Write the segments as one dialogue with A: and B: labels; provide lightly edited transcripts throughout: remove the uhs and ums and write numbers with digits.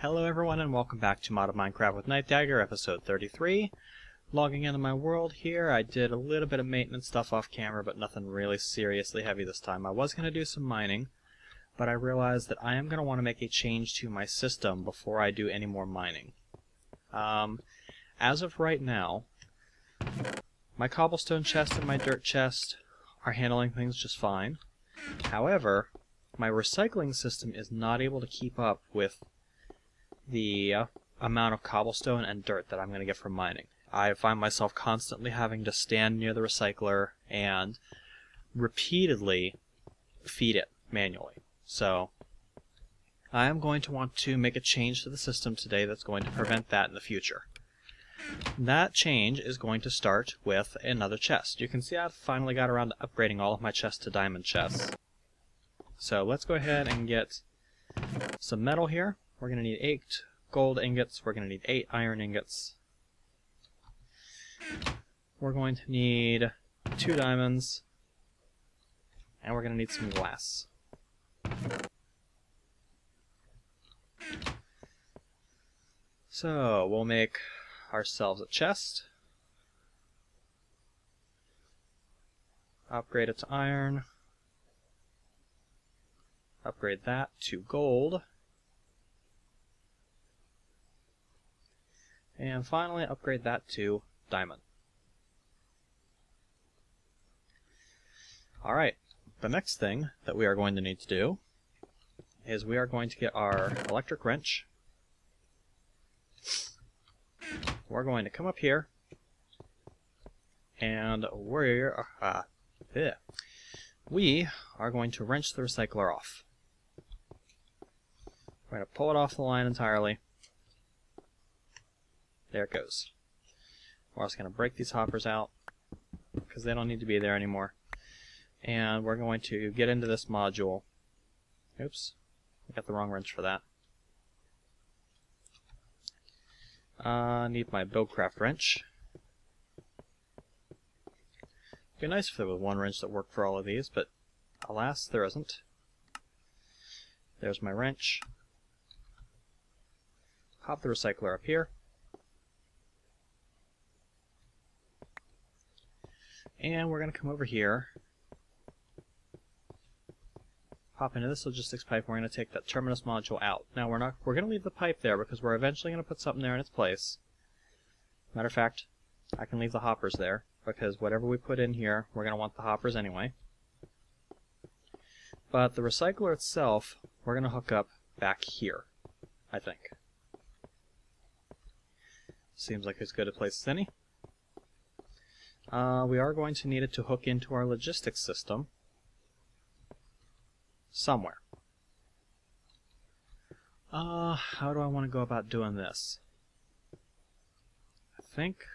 A: Hello everyone and welcome back to Mod of Minecraft with Nightdagger, episode 33. Logging into my world here. I did a little bit of maintenance stuff off camera, but nothing really seriously heavy this time. I was going to do some mining, but I realized that I am going to want to make a change to my system before I do any more mining. As of right now, my cobblestone chest and my dirt chest are handling things just fine. However, my recycling system is not able to keep up with the amount of cobblestone and dirt that I'm going to get from mining. I find myself constantly having to stand near the recycler and repeatedly feed it manually. So I am going to want to make a change to the system today that's going to prevent that in the future. That change is going to start with another chest. You can see I've finally got around to upgrading all of my chests to diamond chests. So let's go ahead and get some metal here. We're going to need 8 gold ingots. We're going to need 8 iron ingots. We're going to need 2 diamonds. And we're going to need some glass. So we'll make ourselves a chest. Upgrade it to iron. Upgrade that to gold. And finally, upgrade that to diamond. Alright, the next thing that we are going to need to do is we are going to get our electric wrench. We're going to come up here, and we are going to wrench the recycler off. We're going to pull it off the line entirely. There it goes. We're also going to break these hoppers out because they don't need to be there anymore. And we're going to get into this module. Oops, I got the wrong wrench for that. I need my Buildcraft wrench. It'd be nice if there was one wrench that worked for all of these, but alas, there isn't. There's my wrench. Pop the recycler up here. And we're going to come over here, pop into this logistics pipe. We're going to take that terminus module out. Now we're going to leave the pipe there because we're eventually going to put something there in its place. Matter of fact, I can leave the hoppers there because whatever we put in here, we're going to want the hoppers anyway. But the recycler itself, we're going to hook up back here, I think. Seems like as good a place as any. We are going to need it to hook into our logistics system somewhere. How do I want to go about doing this? I think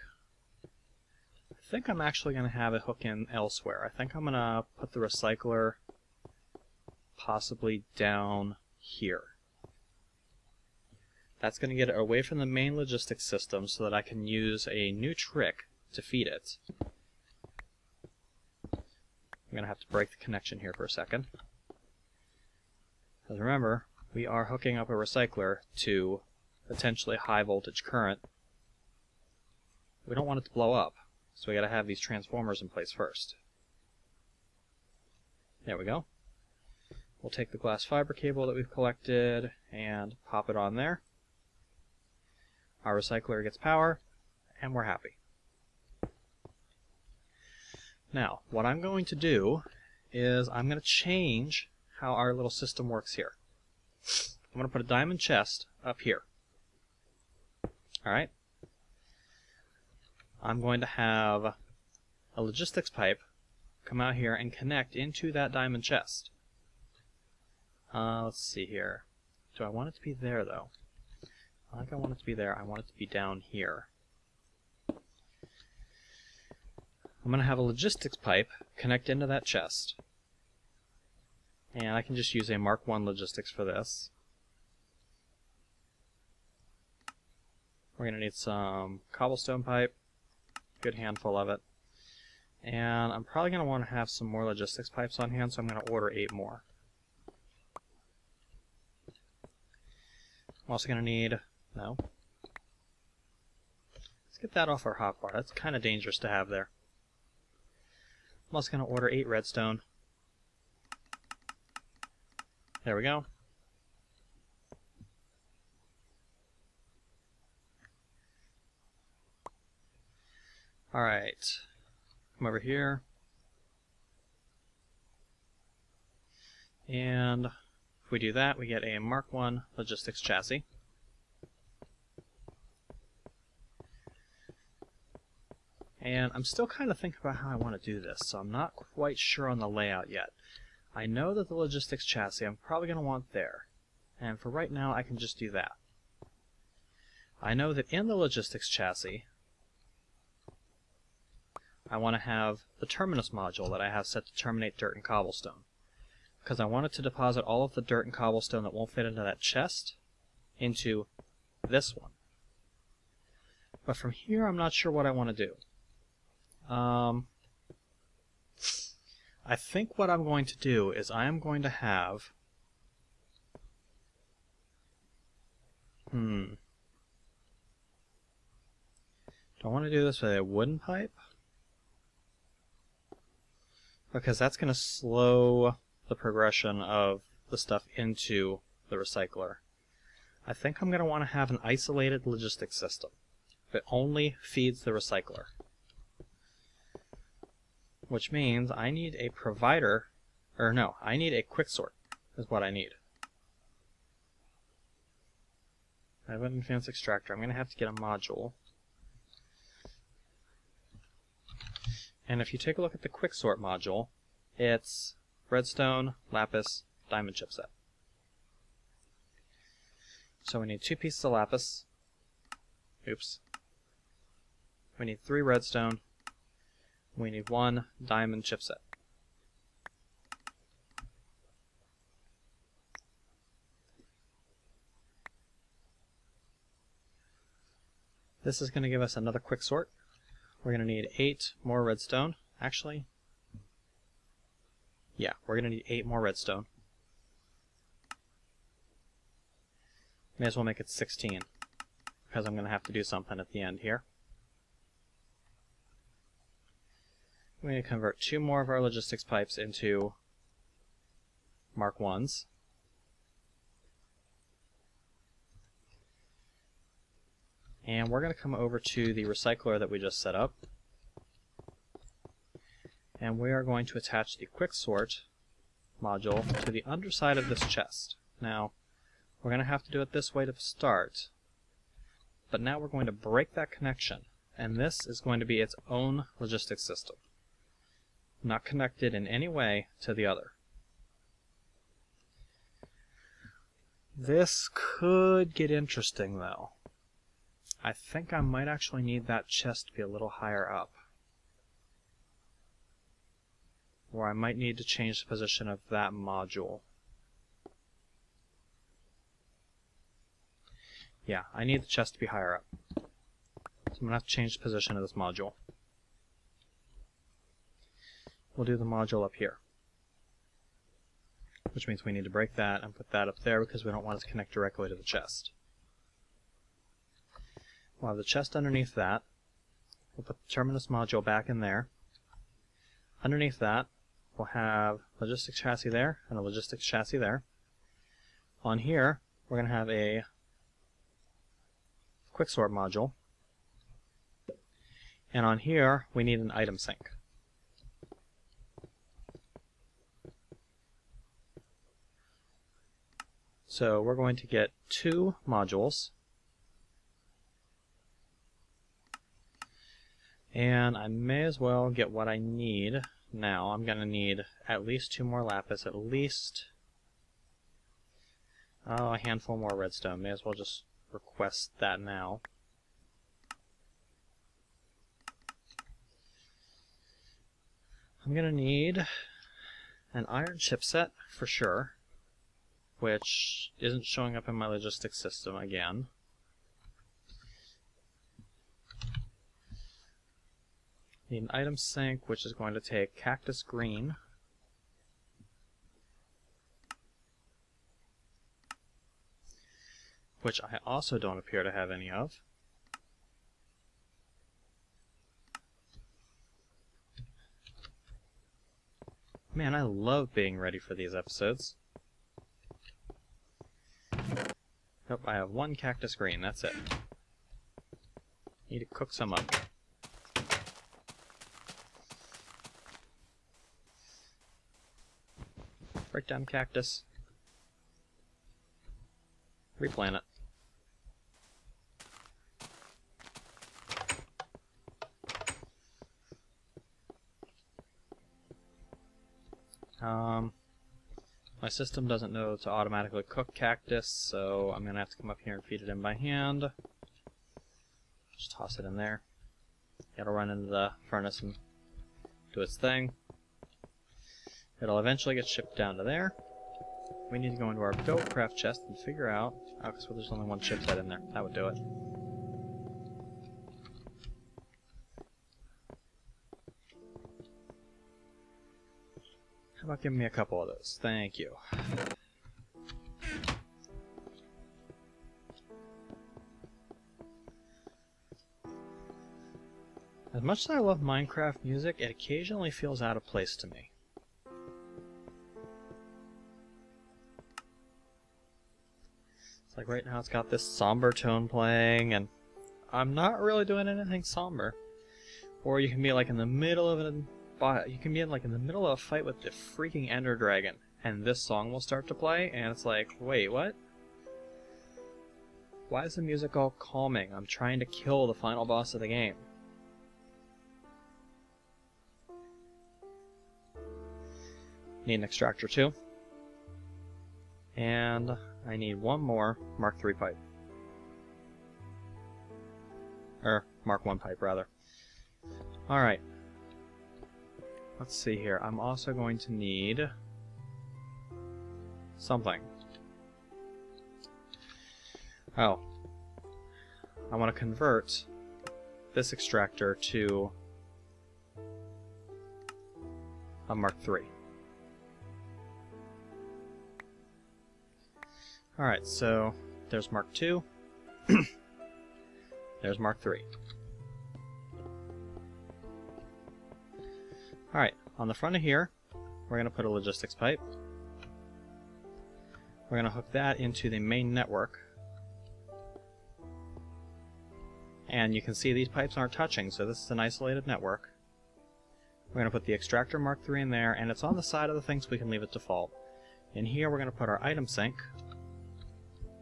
A: I'm actually going to have it hook in elsewhere. I think I'm going to put the recycler possibly down here. That's going to get it away from the main logistics system so that I can use a new trick to feed it. I'm going to have to break the connection here for a second. Because remember, we are hooking up a recycler to potentially high voltage current. We don't want it to blow up, so we got to have these transformers in place first. There we go. We'll take the glass fiber cable that we've collected and pop it on there. Our recycler gets power, and we're happy. Now, what I'm going to do is I'm going to change how our little system works here. I'm going to put a diamond chest up here. Alright? I'm going to have a logistics pipe come out here and connect into that diamond chest. Let's see here. Do I want it to be there, though? I think I want it to be there. I want it to be down here. I'm going to have a logistics pipe connect into that chest. And I can just use a Mark 1 logistics for this. We're going to need some cobblestone pipe, good handful of it. And I'm probably going to want to have some more logistics pipes on hand, so I'm going to order 8 more. I'm also going to need... no. Let's get that off our hotbar. That's kind of dangerous to have there. I'm also going to order 8 redstone. There we go. Alright. Come over here. And if we do that, we get a Mark I logistics chassis. And I'm still kind of thinking about how I want to do this, so I'm not quite sure on the layout yet. I know that the logistics chassis I'm probably going to want there, and for right now I can just do that. I know that in the logistics chassis I want to have the terminus module that I have set to terminate dirt and cobblestone, because I want it to deposit all of the dirt and cobblestone that won't fit into that chest into this one. But from here I'm not sure what I want to do. I think what I'm going to do is I am going to have... Do I want to do this with a wooden pipe? Because that's going to slow the progression of the stuff into the recycler. I think I'm going to want to have an isolated logistics system that only feeds the recycler. Which means I need a provider, or no, I need a quicksort is what I need. I have an advanced extractor. I'm going to have to get a module. And if you take a look at the quicksort module, it's redstone, lapis, diamond chipset. So we need 2 pieces of lapis. Oops. We need 3 redstone. We need 1 diamond chipset. This is going to give us another quicksort. We're going to need 8 more redstone. Actually, yeah, we're going to need 8 more redstone. May as well make it 16, because I'm going to have to do something at the end here. We're going to convert 2 more of our logistics pipes into Mark 1s. And we're going to come over to the recycler that we just set up. And we are going to attach the quicksort module to the underside of this chest. Now, we're going to have to do it this way to start. But now we're going to break that connection. And this is going to be its own logistics system, not connected in any way to the other. This could get interesting, though. I think I might actually need that chest to be a little higher up. Or I might need to change the position of that module. Yeah, I need the chest to be higher up. So I'm going to have to change the position of this module. We'll do the module up here, which means we need to break that and put that up there because we don't want it to connect directly to the chest. We'll have the chest underneath that. We'll put the terminus module back in there. Underneath that, we'll have logistics chassis there and a logistics chassis there. On here, we're going to have a quicksort module. And on here, we need an item sink. So we're going to get 2 modules. And I may as well get what I need now. I'm going to need at least 2 more lapis, at least a handful more redstone. May as well just request that now. I'm going to need an iron chipset for sure, which isn't showing up in my logistics system again. Need an item sink, which is going to take cactus green. which I also don't appear to have any of. Man, I love being ready for these episodes. Nope, I have one cactus green, that's it. Need to cook some up. Break down cactus. Replant it. My system doesn't know to automatically cook cactus, so I'm gonna have to come up here and feed it in by hand. Just toss it in there. It'll run into the furnace and do its thing. It'll eventually get shipped down to there. We need to go into our build craft chest and figure out... Oh, because there's only one chip set in there. That would do it. How about giving me a couple of those? Thank you. As much as I love Minecraft music, it occasionally feels out of place to me. It's like right now it's got this somber tone playing, and I'm not really doing anything somber. Or you can be like in the middle of a fight with the freaking Ender Dragon, and this song will start to play, and it's like, wait, what? Why is the music all calming? I'm trying to kill the final boss of the game. Need an extractor too. And I need one more Mark III pipe. Or Mark I pipe, rather. Alright. Let's see here. I'm also going to need something. Oh. I want to convert this extractor to a Mark III. Alright, so there's Mark II. There's Mark III. Alright, on the front of here, we're going to put a logistics pipe. We're going to hook that into the main network. And you can see these pipes aren't touching, so this is an isolated network. We're going to put the extractor Mark III in there, and it's on the side of the thing so we can leave it default. In here we're going to put our item sink,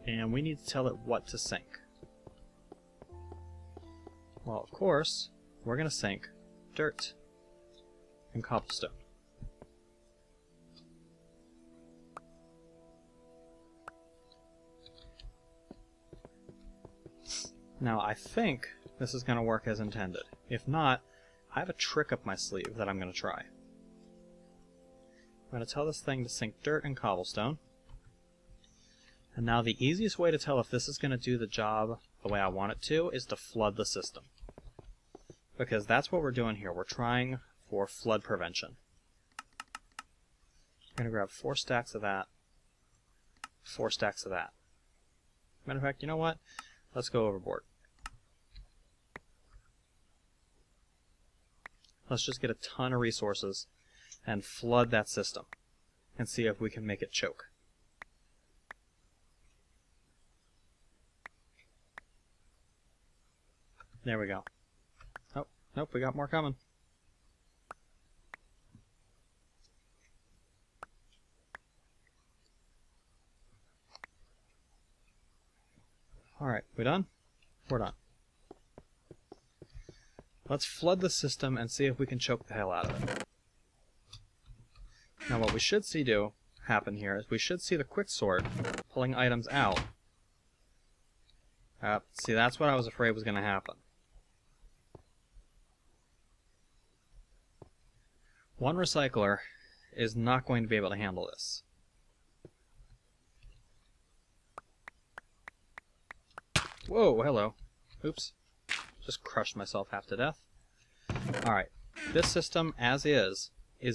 A: and we need to tell it what to sink. Well, of course, we're going to sink dirt and cobblestone. Now, I think this is going to work as intended. If not, I have a trick up my sleeve that I'm going to try. I'm going to tell this thing to sink dirt and cobblestone. And now the easiest way to tell if this is going to do the job the way I want it to is to flood the system. Because that's what we're doing here. We're trying for flood prevention. I'm going to grab 4 stacks of that, 4 stacks of that. Matter of fact, you know what? Let's go overboard. Let's just get a ton of resources and flood that system and see if we can make it choke. There we go. Oh, nope, we got more coming. Alright, we done? We're done. Let's flood the system and see if we can choke the hell out of it. Now what we should see happen here is we should see the quicksort pulling items out. See, that's what I was afraid was going to happen. One recycler is not going to be able to handle this. Whoa, hello. Oops. Just crushed myself half to death. Alright, this system, as is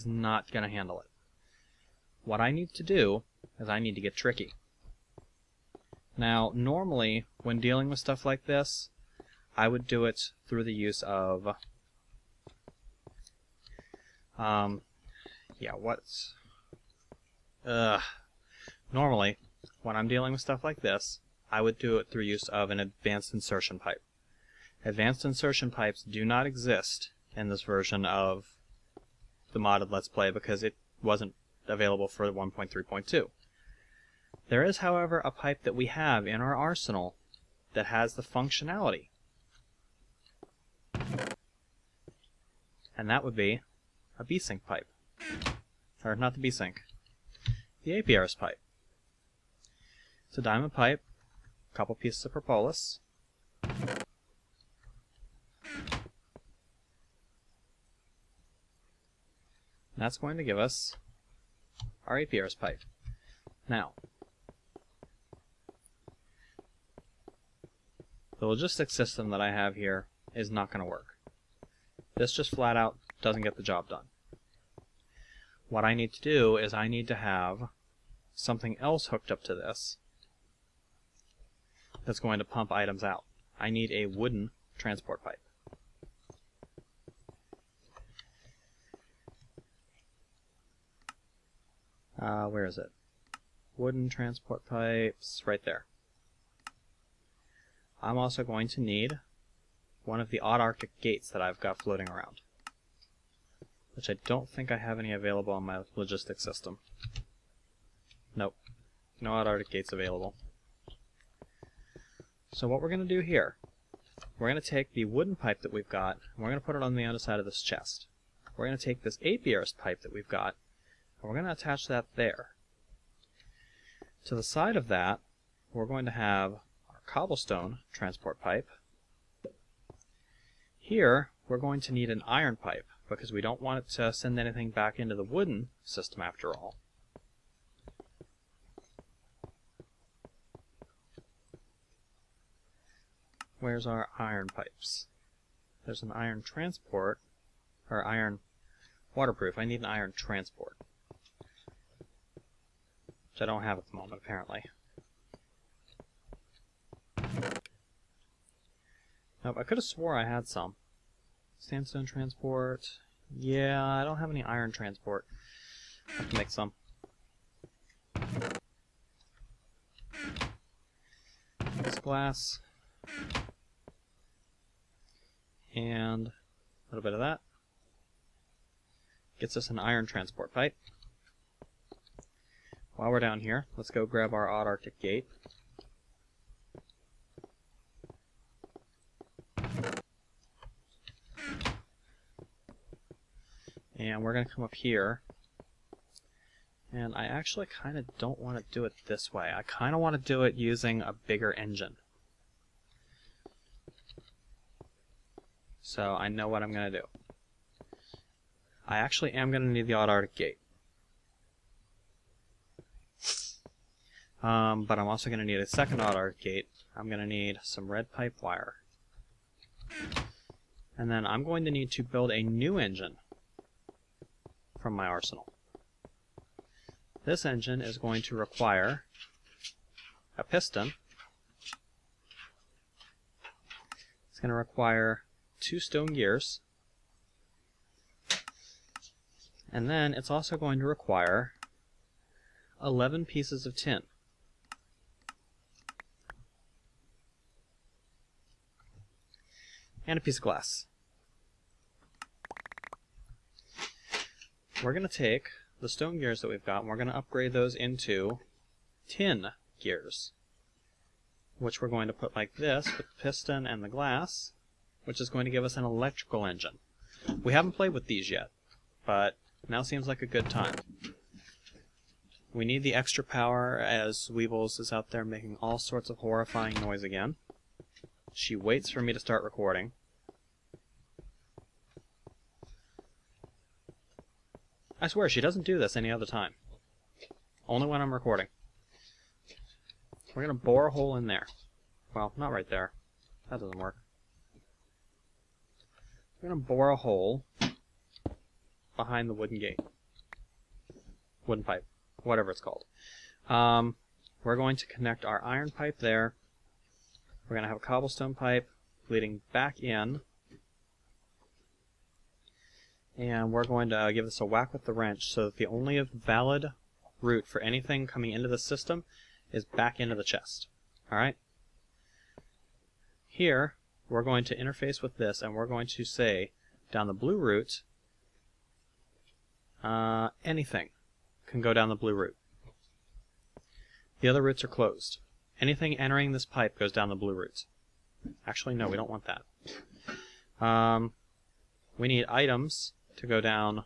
A: not going to handle it. What I need to do is I need to get tricky. Now, normally, when dealing with stuff like this, I would do it through the use of... Normally, when I'm dealing with stuff like this, I would do it through use of an advanced insertion pipe. Advanced insertion pipes do not exist in this version of the modded Let's Play because it wasn't available for 1.3.2. There is, however, a pipe that we have in our arsenal that has the functionality. And that would be a B-Sync pipe. Or not the B-Sync, the APRS pipe. It's a diamond pipe, a couple pieces of propolis. That's going to give us our APRS pipe. Now, the logistics system that I have here is not going to work. This just flat out doesn't get the job done. What I need to do is I need to have something else hooked up to this that's going to pump items out. I need a wooden transport pipe. Where is it? Wooden transport pipes, right there. I'm also going to need one of the odd Arctic gates that I've got floating around, which I don't think I have any available on my logistics system. Nope, no odd Arctic gates available. So what we're going to do here, we're going to take the wooden pipe that we've got, and we're going to put it on the underside of this chest. We're going to take this APRS pipe that we've got, and we're going to attach that there. To the side of that, we're going to have our cobblestone transport pipe. Here, we're going to need an iron pipe, because we don't want it to send anything back into the wooden system after all. Where's our iron pipes? There's an iron transport, or iron waterproof. I need an iron transport, which I don't have at the moment, apparently. Nope, I could have swore I had some. Sandstone transport. Yeah, I don't have any iron transport. I have to make some. This glass. And a little bit of that. Gets us an iron transport pipe. While we're down here, let's go grab our odd Arctic gate. And we're going to come up here. And I actually kind of don't want to do it this way. I kind of want to do it using a bigger engine. So I know what I'm going to do. I actually am going to need the odd Arctic gate. But I'm also going to need a second odd Arctic gate. I'm going to need some red pipe wire. And then I'm going to need to build a new engine from my arsenal. This engine is going to require a piston. It's going to require 2 stone gears. And then it's also going to require 11 pieces of tin. And a piece of glass. We're going to take the stone gears that we've got and we're going to upgrade those into tin gears, which we're going to put like this with the piston and the glass, which is going to give us an electrical engine. We haven't played with these yet, but now seems like a good time. We need the extra power as Weevils is out there making all sorts of horrifying noise again. She waits for me to start recording. I swear, she doesn't do this any other time. Only when I'm recording. We're going to bore a hole in there. Well, not right there. That doesn't work. We're going to bore a hole behind the wooden gate. Wooden pipe. Whatever it's called. We're we're going to connect our iron pipe there. We're going to have a cobblestone pipe leading back in. And we're going to give this a whack with the wrench so that the only valid route for anything coming into the system is back into the chest. Alright? Here, we're going to interface with this, and we're going to say, down the blue route, anything can go down the blue route. The other routes are closed. Anything entering this pipe goes down the blue route. Actually, no, we don't want that. We need items to go down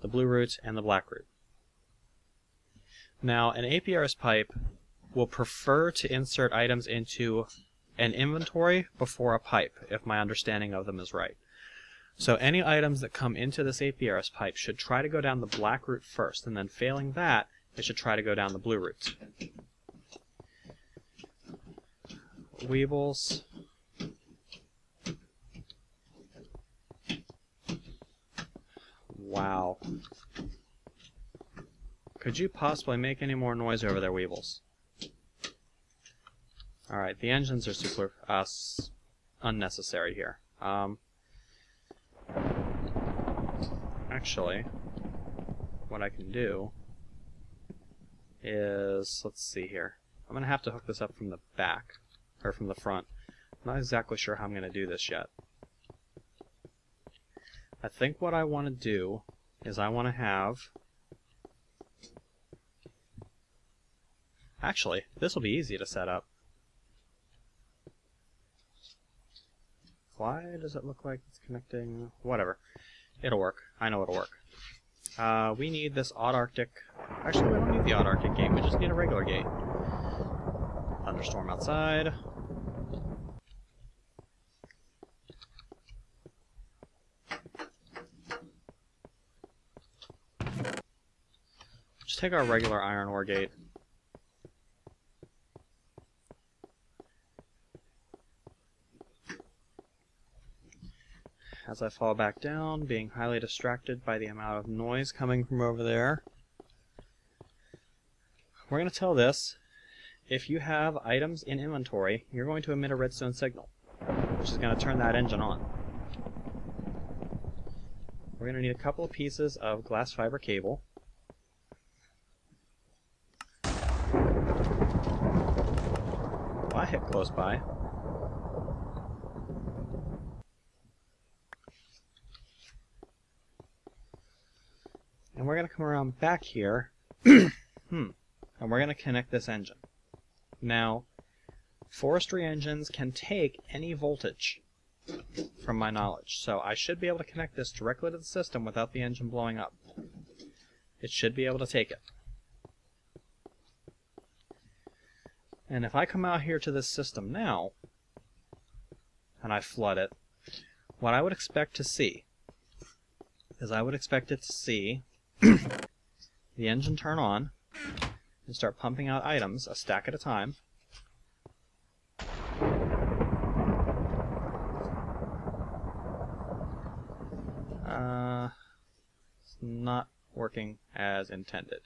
A: the blue route and the black route. Now, an APRS pipe will prefer to insert items into an inventory before a pipe, if my understanding of them is right. So any items that come into this APRS pipe should try to go down the black route first, and then failing that, it should try to go down the blue route. Weebles. Wow. Could you possibly make any more noise over there, Weebles? Alright, the engines are super unnecessary here. Actually, what I can do is, let's see here. I'm going to have to hook this up from the back, or from the front. I'm not exactly sure how I'm going to do this yet. I think what I want to do is I want to have... Actually, this will be easy to set up. Why does it look like it's connecting? Whatever. It'll work. I know it'll work. We need this odd Arctic... Actually, we don't need the odd Arctic gate. We just need a regular gate. Thunderstorm outside. Just take our regular iron ore gate. As I fall back down, being highly distracted by the amount of noise coming from over there, we're going to tell this, if you have items in inventory, you're going to emit a redstone signal, which is going to turn that engine on. We're going to need a couple of pieces of glass fiber cable. Well, I hit close by. And we're going to come around back here, and we're going to connect this engine. Now, forestry engines can take any voltage, from my knowledge, so I should be able to connect this directly to the system without the engine blowing up. It should be able to take it. And if I come out here to this system now, and I flood it, what I would expect to see is I would expect it to see the engine turn on and start pumping out items a stack at a time. It's not working as intended.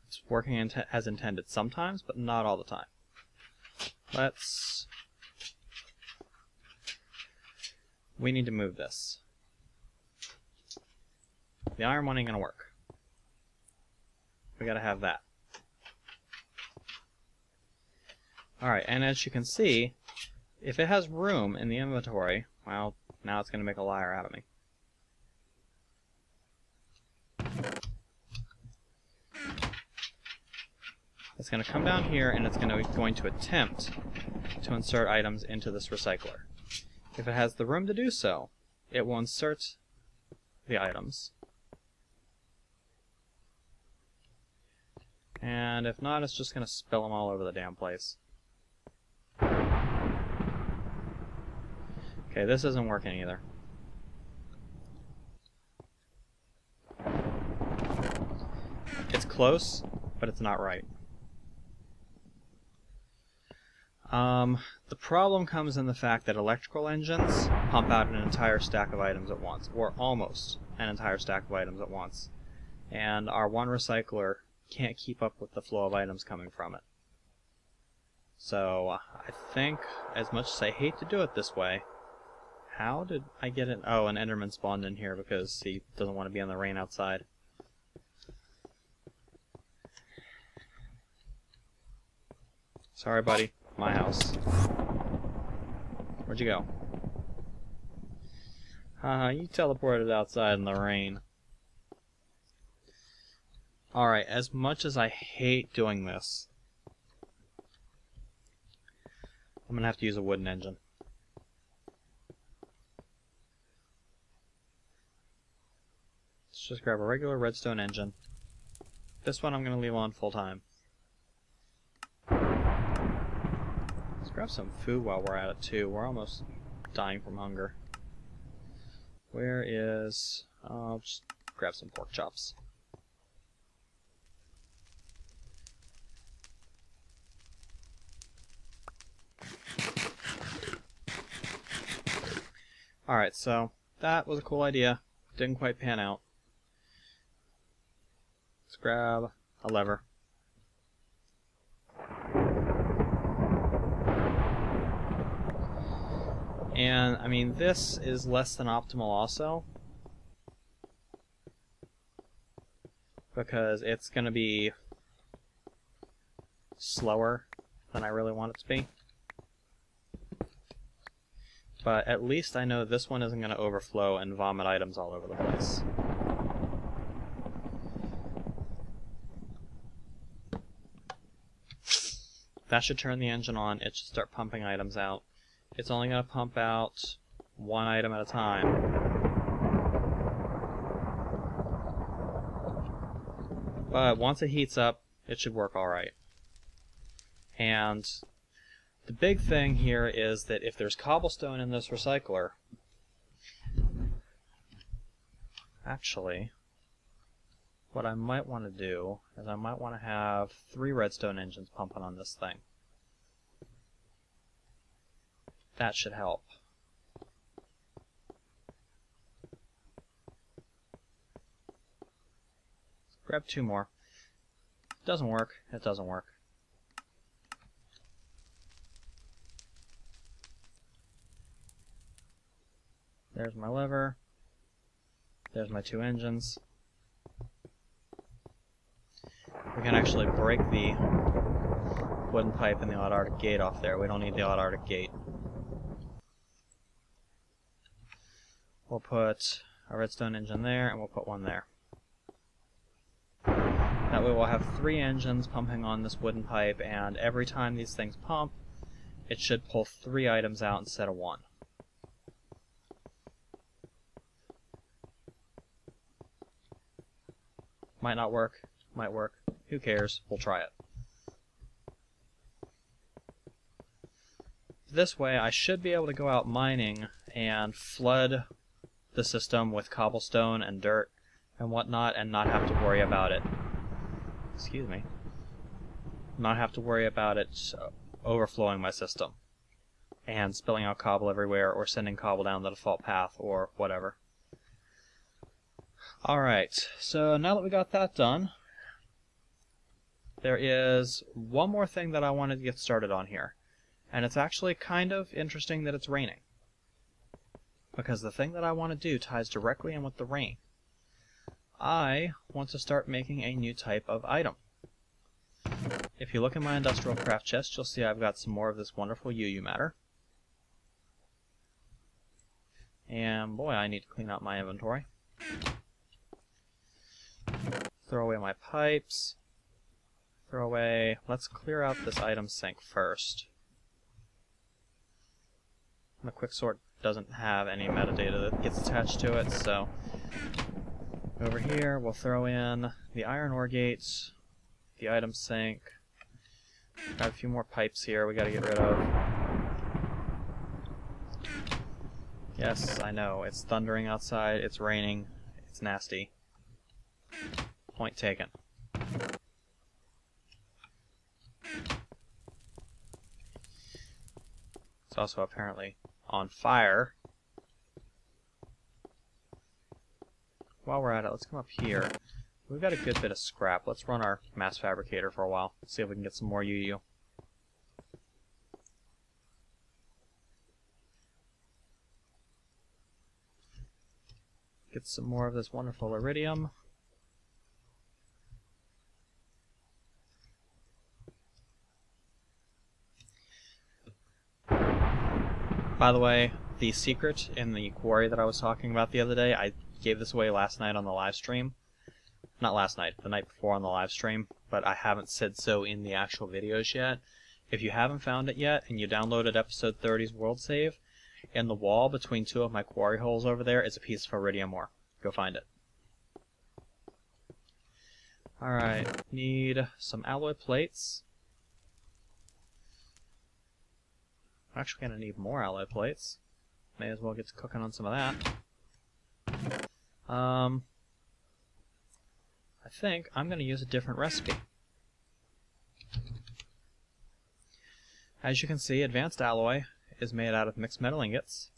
A: It's working as intended sometimes, but not all the time. We need to move this. The iron one ain't gonna work. We gotta have that. Alright, and as you can see, if it has room in the inventory, well, now it's gonna make a liar out of me. It's gonna come down here and it's going to attempt to insert items into this recycler. If it has the room to do so, it will insert the items. And if not, it's just going to spill them all over the damn place. Okay, this isn't working either. It's close, but it's not right. The problem comes in the fact that electrical engines pump out an entire stack of items at once, or almost an entire stack of items at once. And our one recycler can't keep up with the flow of items coming from it. So I think, as much as I hate to do it this way, how did I get it? Oh, an Enderman spawned in here because he doesn't want to be in the rain outside. Sorry, buddy. My house. Where'd you go? Haha, you teleported outside in the rain. Alright, as much as I hate doing this, I'm gonna have to use a wooden engine. Let's just grab a regular redstone engine. This one I'm gonna leave on full time. Let's grab some food while we're at it too. We're almost dying from hunger. Where is... I'll just grab some pork chops. Alright, so that was a cool idea. Didn't quite pan out. Let's grab a lever. And, I mean, this is less than optimal also, because it's going to be slower than I really want it to be. But at least I know this one isn't going to overflow and vomit items all over the place. That should turn the engine on. It should start pumping items out. It's only going to pump out one item at a time. But once it heats up, it should work alright. And the big thing here is that if there's cobblestone in this recycler... Actually, what I might want to do is I might want to have 3 redstone engines pumping on this thing. That should help. Grab 2 more. Doesn't work. It doesn't work. There's my lever. There's my 2 engines. We can actually break the wooden pipe and the odd Arctic gate off there. We don't need the odd Arctic gate. We'll put a redstone engine there, and we'll put 1 there. That way we'll have 3 engines pumping on this wooden pipe, and every time these things pump, it should pull 3 items out instead of 1. Might not work, might work. Who cares? We'll try it. This way I should be able to go out mining and flood the system with cobblestone and dirt and whatnot and not have to worry about it. Excuse me. Not have to worry about it overflowing my system and spilling out cobble everywhere or sending cobble down the default path or whatever. Alright, so now that we got that done, there is one more thing that I wanted to get started on here. And it's actually kind of interesting that it's raining, because the thing that I want to do ties directly in with the rain. I want to start making a new type of item. If you look in my industrial craft chest, you'll see I've got some more of this wonderful UU matter. And boy, I need to clean out my inventory. Throw away my pipes. Throw away... Let's clear out this item sink first. The quicksort doesn't have any metadata that gets attached to it, so over here we'll throw in the iron ore gates, the item sink. Got a few more pipes here we gotta get rid of. Yes, I know, it's thundering outside, it's raining, it's nasty. Point taken. It's also apparently on fire. While we're at it, let's come up here. We've got a good bit of scrap. Let's run our mass fabricator for a while. See if we can get some more UU. Get some more of this wonderful iridium. By the way, the secret in the quarry that I was talking about the other day, I gave this away last night on the live stream. Not last night, the night before on the live stream, but I haven't said so in the actual videos yet. If you haven't found it yet, and you downloaded episode 30's world save, in the wall between two of my quarry holes over there is a piece of iridium ore. Go find it. Alright, need some alloy plates. I'm actually going to need more alloy plates. May as well get to cooking on some of that. I think I'm going to use a different recipe. As you can see, advanced alloy is made out of mixed metal ingots.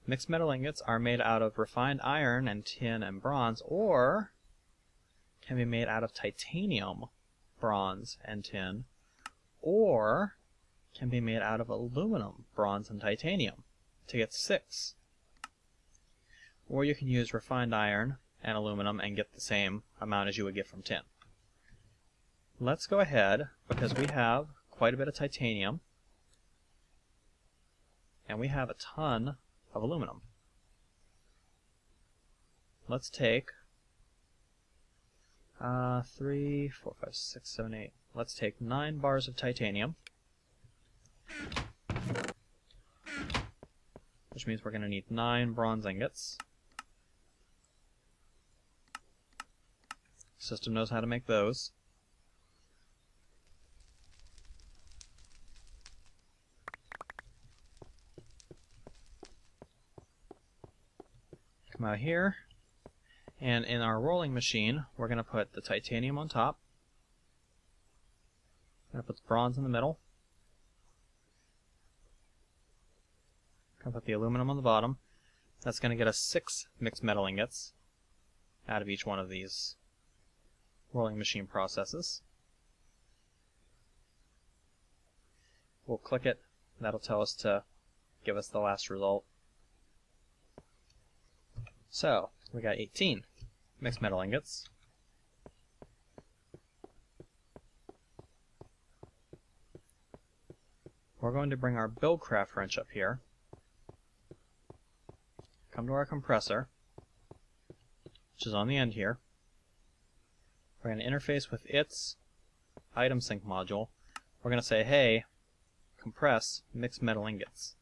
A: Mixed metal ingots are made out of refined iron and tin and bronze, or can be made out of titanium, bronze, and tin, or can be made out of aluminum, bronze, and titanium to get 6. Or you can use refined iron and aluminum and get the same amount as you would get from tin. Let's go ahead, because we have quite a bit of titanium, and we have a ton of aluminum. Let's take 3, 4, 5, 6, 7, 8. Let's take 9 bars of titanium, which means we're going to need 9 bronze ingots. System knows how to make those. Come out here, and in our rolling machine, we're going to put the titanium on top. We're going to put the bronze in the middle. Going to put the aluminum on the bottom. That's going to get us 6 mixed metal ingots out of each one of these rolling machine processes. We'll click it. That'll tell us to give us the last result. So, we got 18 mixed metal ingots. We're going to bring our buildcraft wrench up here. Come to our compressor, which is on the end here. We're going to interface with its item sync module. We're going to say, hey, compress mixed metal ingots.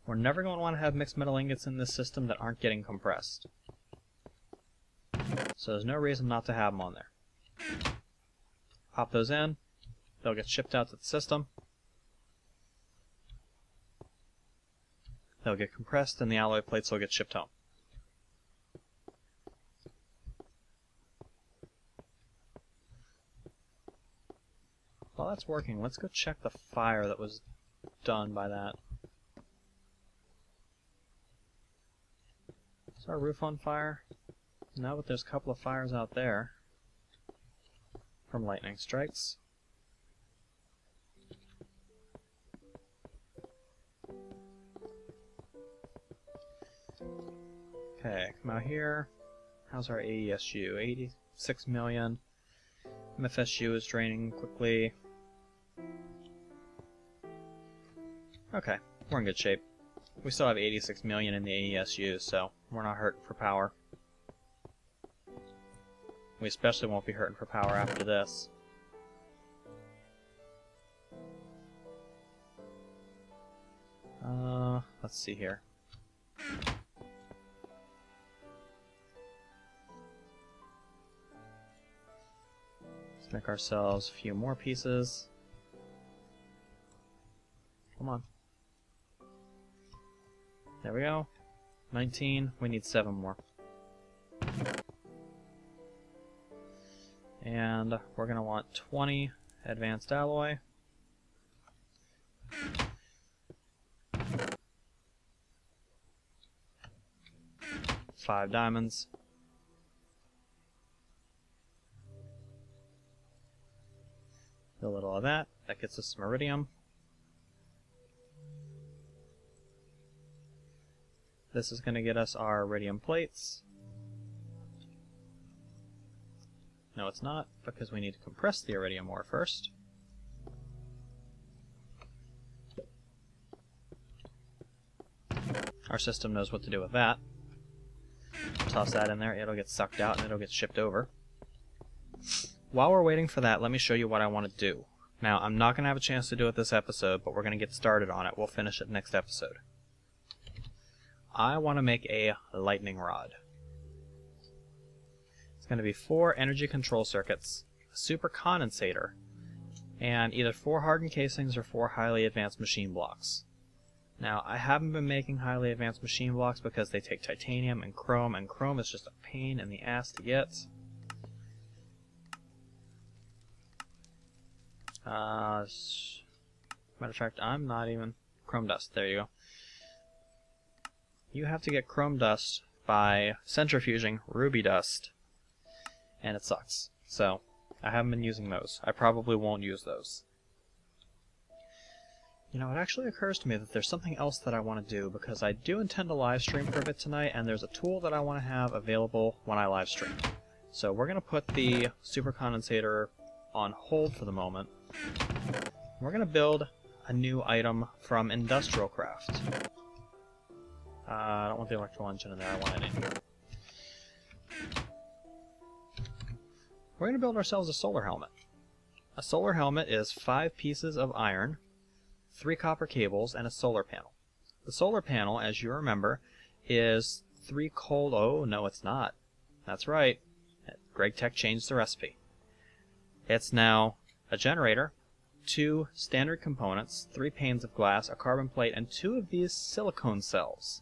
A: We're never going to want to have mixed metal ingots in this system that aren't getting compressed. So there's no reason not to have them on there. Pop those in. They'll get shipped out to the system. They'll get compressed, and the alloy plates will get shipped home. While that's working, let's go check the fire that was done by that. Is our roof on fire? No, but there's a couple of fires out there from lightning strikes. Okay, come out here. How's our AESU? 86 million. MFSU is draining quickly. Okay, we're in good shape. We still have 86 million in the AESU, so we're not hurting for power. We especially won't be hurting for power after this. Let's see here. Let's make ourselves a few more pieces. Come on. There we go. 19. We need 7 more. And we're going to want 20 advanced alloy. 5 diamonds. all of that. That gets us some iridium. This is going to get us our iridium plates. No, it's not, because we need to compress the iridium ore first. Our system knows what to do with that. Toss that in there, it'll get sucked out and it'll get shipped over. While we're waiting for that, let me show you what I want to do. Now, I'm not going to have a chance to do it this episode, but we're going to get started on it. We'll finish it next episode. I want to make a lightning rod. It's going to be 4 energy control circuits, a super condensator, and either 4 hardened casings or 4 highly advanced machine blocks. Now, I haven't been making highly advanced machine blocks because they take titanium and chrome is just a pain in the ass to get. Matter of fact, I'm not even... Chrome dust, there you go. You have to get chrome dust by centrifuging ruby dust, and it sucks. So, I haven't been using those. I probably won't use those. You know, it actually occurs to me that there's something else that I want to do, because I do intend to live stream for a bit tonight, and there's a tool that I want to have available when I live stream. So we're going to put the super condensator on hold for the moment. We're going to build a new item from Industrial Craft. I don't want the electrical engine in there, I want it in here. We're going to build ourselves a solar helmet. A solar helmet is 5 pieces of iron, 3 copper cables, and a solar panel. The solar panel, as you remember, is 3 cold... Oh, no, it's not. That's right. Gregtech changed the recipe. It's now a generator, 2 standard components, 3 panes of glass, a carbon plate, and 2 of these silicone cells.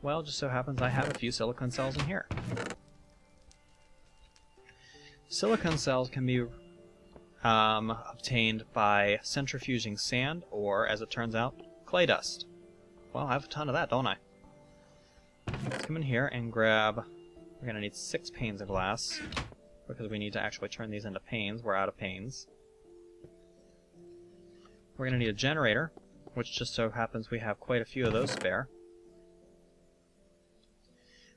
A: Well, just so happens I have a few silicone cells in here. Silicone cells can be obtained by centrifuging sand, or, as it turns out, clay dust. Well, I have a ton of that, don't I? Let's come in here and grab... We're going to need 6 panes of glass, because we need to actually turn these into panes. We're out of panes. We're going to need a generator, which just so happens we have quite a few of those spare.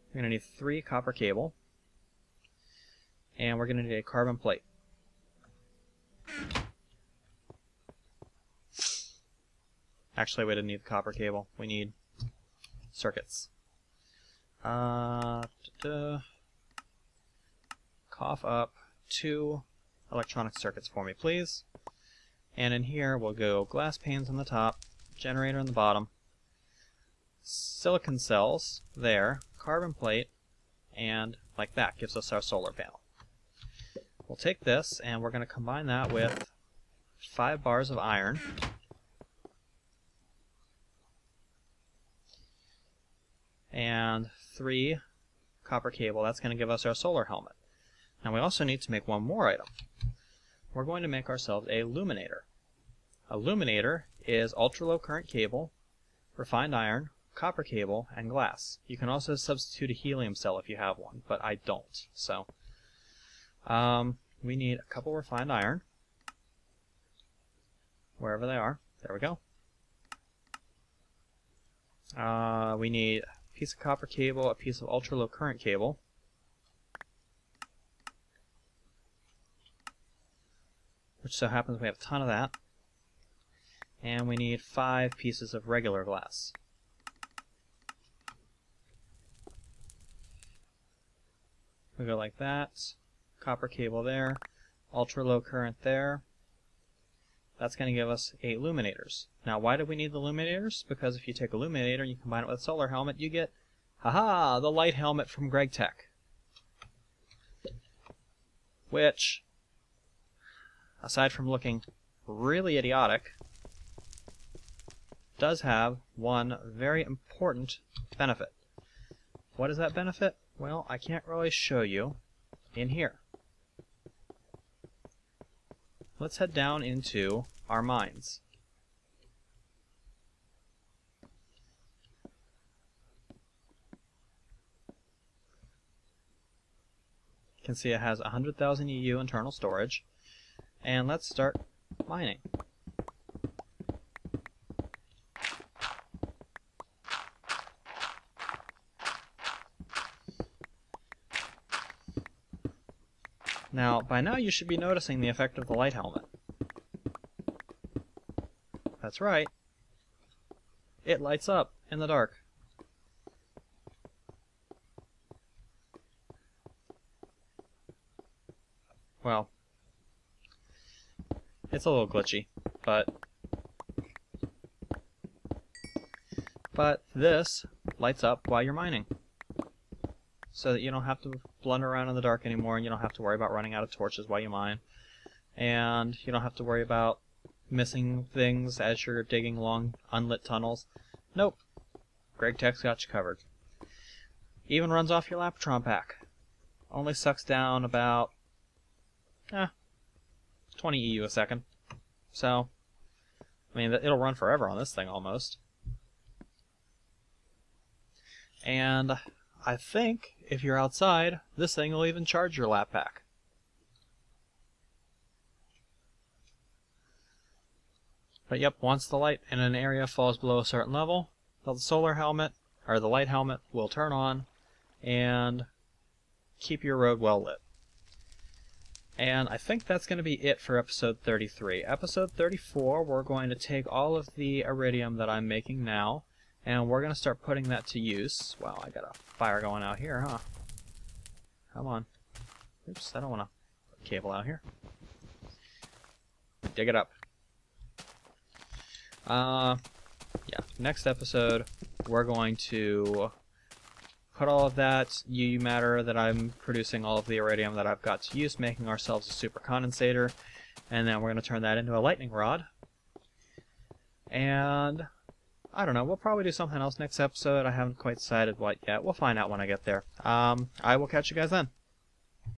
A: We're going to need 3 copper cable, and we're going to need a carbon plate. Actually, we didn't need the copper cable. We need circuits. Cough up 2 electronic circuits for me, please. And in here, we'll go glass panes on the top, generator on the bottom, silicon cells there, carbon plate, and like that gives us our solar panel. We'll take this and we're going to combine that with 5 bars of iron, and 3 copper cable. That's going to give us our solar helmet. Now we also need to make one more item. We're going to make ourselves a illuminator. A illuminator is ultra low current cable, refined iron, copper cable, and glass. You can also substitute a helium cell if you have one, but I don't. So we need a couple refined iron, wherever they are. There we go. We need a piece of copper cable, a piece of ultra low current cable, which so happens we have a ton of that, and we need 5 pieces of regular glass. We go like that, copper cable there, ultra low current there. That's going to give us 8 illuminators. Now, why do we need the illuminators? Because if you take illuminator and you combine it with a solar helmet, you get, haha, the light helmet from Gregtech. Which, aside from looking really idiotic, does have one very important benefit. What is that benefit? Well, I can't really show you in here. Let's head down into our mines. You can see it has 100,000 EU internal storage. and let's start mining. Now, by now you should be noticing the effect of the light helmet. That's right. It lights up in the dark. Well, it's a little glitchy, but this lights up while you're mining, so that you don't have to blunder around in the dark anymore, and you don't have to worry about running out of torches while you mine, and you don't have to worry about missing things as you're digging long unlit tunnels. Nope. Gregtech's got you covered. Even runs off your Laptron pack. Only sucks down about 20 EU a second. So, I mean, it'll run forever on this thing almost. And I think if you're outside, this thing will even charge your lap pack. But yep, once the light in an area falls below a certain level, the solar helmet, or the light helmet, will turn on and keep your road well lit. And I think that's going to be it for episode 33. Episode 34, we're going to take all of the iridium that I'm making now, and we're going to start putting that to use. Wow, I got a fire going out here, huh? Come on. Oops, I don't want to put a cable out here. Dig it up. Yeah, next episode, we're going to put all of that UU matter that I'm producing, all of the iridium that I've got to use, making ourselves a super condensator, and then we're going to turn that into a lightning rod. And I don't know, we'll probably do something else next episode. I haven't quite decided what yet. We'll find out when I get there. I will catch you guys then.